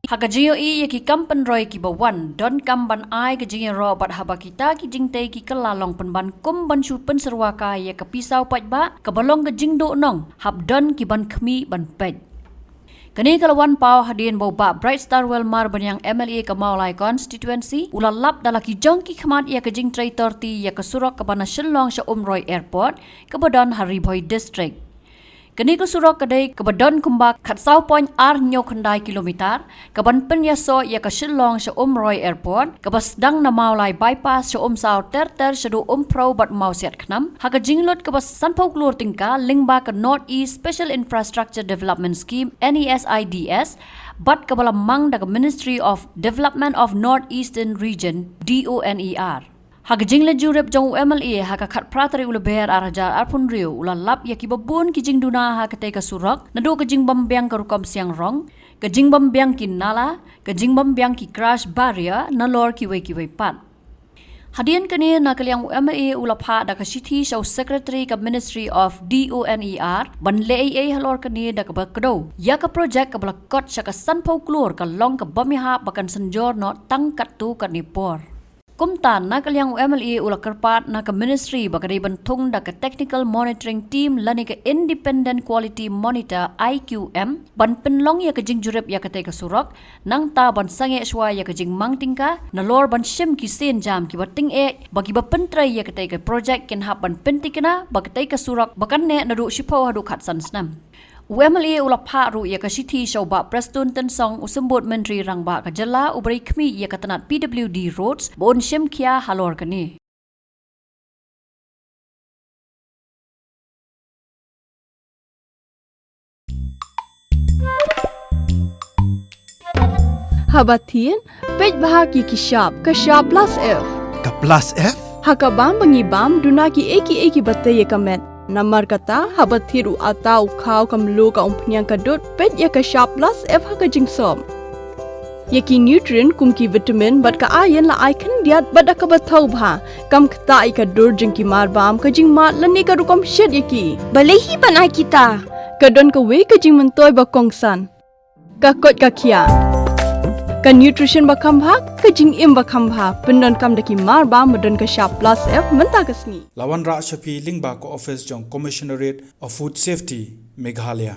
Hagajio ki kampen roy ki bawan don kamban ai ke robat habakita ki jingte ki kelalong penban kum ban su penserwaka ya ke pisau pajba ke balong ke jingdo nong hab don ki ban khmi ban pej. Kini kalawan pau hadian boba Bright Star Welmar banyang MLA ke Mawlai constituency ulalap dalaki jong ki khmat ya ke Pyntrei torti ya ke Surok ke bana Shillong Mail airport ke badan Haryngkat district. Kini ke Surok kedai ke badan kumbak kat sau point ar nyo kendai kilometer ke ban penyaso ya ke Shillong Mail airport ke basdang na Mawlai bypass sau ter sedu pro bat mau siat khnam ha ke jinglot ke bas sanpau Klur tingka lingba ke North East Special Infrastructure Development Scheme NESIDS bat ke bala mang da ke Ministry of Development of North Eastern Region DoNER. Hak jing le jurep jong MLA hak kat pratari uleber arajar arpun riu ulalap ya kibabun kijing duna hak te ka Surok nadu kijing bambiang karukom siang rong kijing bambiang kinala kijing bambiang ki crash barrier nalor kiwe pat. Hadian kini nak liang MLA ulapha da ka city show secretary ka Ministry of DoNER ban le halor kini da ka bakdo ya ka project ka blakot sa ka sanpau Klur ka long ka bamiha bakan senjor no tangkat tu ka nipor. Kumtan nak liang MLA ula kerpat nak ministry bakari bentung dak technical monitoring team lani ke independent quality monitor IQM ban penlong ya ke jing jurep ya ke te Surok nang ta ban sange shwa ya ke jing mang tingka nalor ban shim ki sen jam ki bating bagi ba Pyntrei ya ke te project ken hab ban pentikna bagi te Surok bakan ne nadu shipo hadu khat san snam. MLA ulapha ru ya ka city shoba prestun tensong usembut menteri rangba ka jala ubri khmi ya ka tanat PWD roads bon shem khia halor kani. Habatin pej bahaki ki shop ka shop plus F Ka plus F hakabam bangi bam dunaki eki batte ye kamet Namar kata habat thiru atau kau kamlu ka umpnyang kadut pet ya ka shop plus F ha ka jingsom. Yaki nutrient kum ki vitamin bat ka iron la icon diat bat ka bathau bha kam kta ai ka dur jing ki mar bam ka jing mat lani ka rukom shed yaki. Balehi banai kita. Ka don ka we ka jing mentoy ba kongsan. Ka kot ka kia. Ka nutrition ba kham bha ka jing im ba kham bha pendon kam daki mar bam madon ka shop plus F menta kasni. Lawan Ra Shapi Lingba ko office jong Commissionerate of Food Safety Meghalaya